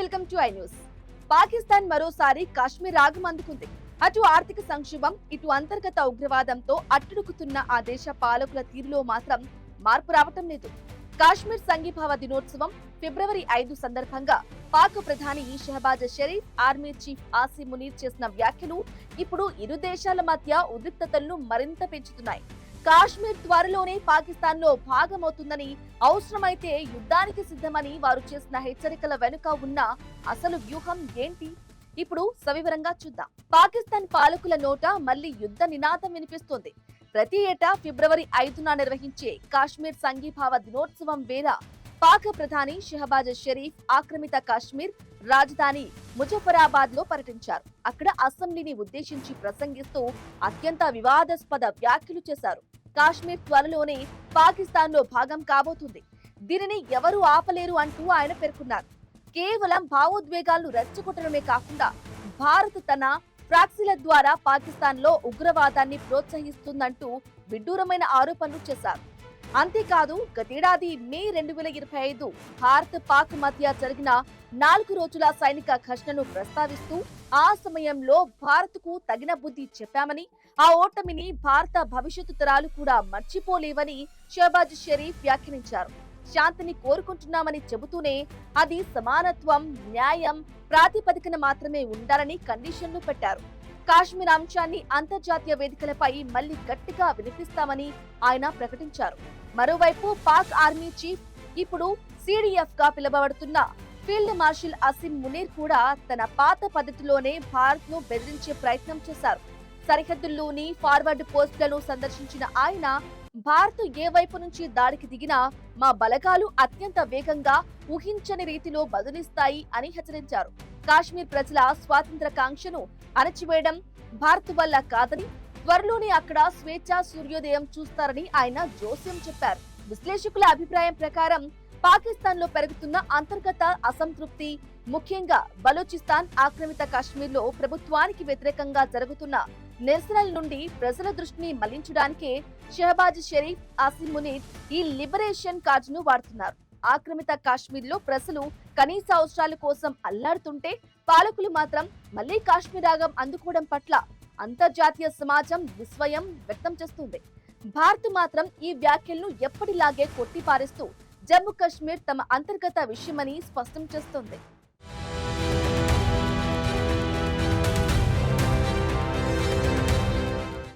Welcome to I news. Pakistan మరోసారి కాశ్మీర్ రాగం అందుకుంది. అటు ఆర్థిక సంక్షోభం, ఇటు అంతర్గత ఉగ్రవాదంతో అట్టుడుకుతున్న ఆ దేశ పాలకుల తీరులో మాత్రం మార్పు రావటం లేదు. కాశ్మీర్ సంఘీభావ దినోత్సవం ఫిబ్రవరి 5 సందర్భంగా పాక్ ప్రధాని షహబాజ్ షరీఫ్, ఆర్మీ చీఫ్ ఆసిమ్ మునీర్ చేసిన వ్యాఖ్యలు ఇప్పుడు ఇరు దేశాల మధ్య ఉద్రిక్తతలను మరింత పెంచుతున్నాయి. కాశ్మీర్ త్వరలోనే పాకిస్తాన్ లో భాగమవుతుందని, అవసరమైతే యుద్ధానికి సిద్ధమని వారు చేసిన హెచ్చరికల వెనుక ఉన్న అసలు వ్యూహం ఏంటి? ఇప్పుడు సవివరంగా చూద్దాం. పాకిస్తాన్ పాలకుల నోట మళ్లీ యుద్ధ నినాదం వినిపిస్తోంది. ప్రతి ఏటా ఫిబ్రవరి 5న నిర్వహించే కాశ్మీర్ సంఘీభావ దినోత్సవం వేళ పాక్ ప్రధాని షహబాజ్ షరీఫ్ ఆక్రమిత కాశ్మీర్ రాజధాని ముజఫరాబాద్ లో పర్యటించారు. అక్కడ అసెంబ్లీని ఉద్దేశించి ప్రసంగిస్తూ అత్యంత వివాదాస్పద వ్యాఖ్యలు చేశారు. కాశ్మీర్ త్వరలోనే పాకిస్తాన్ లో భాగం కాబోతుంది, దీనిని ఎవరూ ఆపలేరు అంటూ ఆయన పేర్కొన్నారు. కేవలం భావోద్వేగాలను రెచ్చగొట్టడమే కాకుండా భారత్ తన ప్రాక్సీల ద్వారా పాకిస్తాన్ లో ఉగ్రవాదాన్ని ప్రోత్సహిస్తుందంటూ విడ్డూరమైన ఆరోపణలు చేశారు. అంతేకాదు, గతేడాది మే 2025 భారత్ పాక్ మధ్య జరిగిన 4 రోజుల సైనిక ఘర్షణను ప్రస్తావిస్తూ ఆ సమయంలో భారత్ కు తగిన బుద్ధి చెప్పామని, ఆ ఓటమిని భారత భవిష్యత్తు తరాలు కూడా మర్చిపోలేవని షహబాజ్ షరీఫ్ వ్యాఖ్యానించారు. శాంతిని కోరుకుంటున్నామని చెబుతూనే అది సమానత్వం, న్యాయం ప్రాతిపదికన మాత్రమే ఉండాలని కండిషన్లు పెట్టారు. కాశ్మీర్ అంశాన్ని అంతర్జాతీయ వేదికలపై మళ్లీ గట్టిగా వినిపిస్తామని ఆయన ప్రకటించారు. మరోవైపు పాక్ ఆర్మీ చీఫ్, ఇప్పుడు సిడిఎఫ్ గా పిలువబడుతున్న ఫీల్డ్ మార్షల్ ఆసిమ్ మునీర్ కూడా తన పాత పద్ధతిలోనే భారత్ ను బెదిరించే ప్రయత్నం చేశారు. సరిహద్దుల్లోని ఫార్వర్డ్ పోస్టులను సందర్శించిన ఆయన, భారత్ ఏ వైపు నుంచి దాడికి దిగినా మా బలగాలు అత్యంత వేగంగా, ఊహించని రీతిలో బదులిస్తాయి అని హెచ్చరించారు. కాశ్మీర్ ప్రజల స్వాతంత్ర కాంక్షను అణచివేయడం భారత్ వల్ల కాదని, త్వరలోనే అక్కడ స్వేచ్ఛా సూర్యోదయం చూస్తారని ఆయన జోస్యం చెప్పారు. విశ్లేషకుల అభిప్రాయం ప్రకారం పాకిస్తాన్ లో పెరుగుతున్న అంతర్గత అసంతృప్తి, ముఖ్యంగా బలూచిస్తాన్ ఆక్రమిత కాశ్మీర్ లో ప్రభుత్వానికి వ్యతిరేకంగా జరుగుతున్న నిరసనల నుండి ప్రజల దృష్టిని మళ్లించడానికే షహబాజ్ షరీఫ్, ఆసిమ్ మునీర్ ఈ లిబరేషన్ కార్డును వాడుతున్నారు. ఆక్రమిత కాశ్మీర్ లో ప్రజలు కనీస అవసరాల కోసం అల్లాడుతుంటే, పాలకులు మాత్రం మళ్లీ కాశ్మీర్ రాగం అందుకోవడం పట్ల అంతర్జాతీయ సమాజం విస్మయం వ్యక్తం చేస్తుంది. భారత్ మాత్రం ఈ వ్యాఖ్యలను ఎప్పటిలాగే కొట్టిపారేస్తూ జమ్మూ కాశ్మీర్ తమ అంతర్గత విషయమని స్పష్టం చేస్తోంది.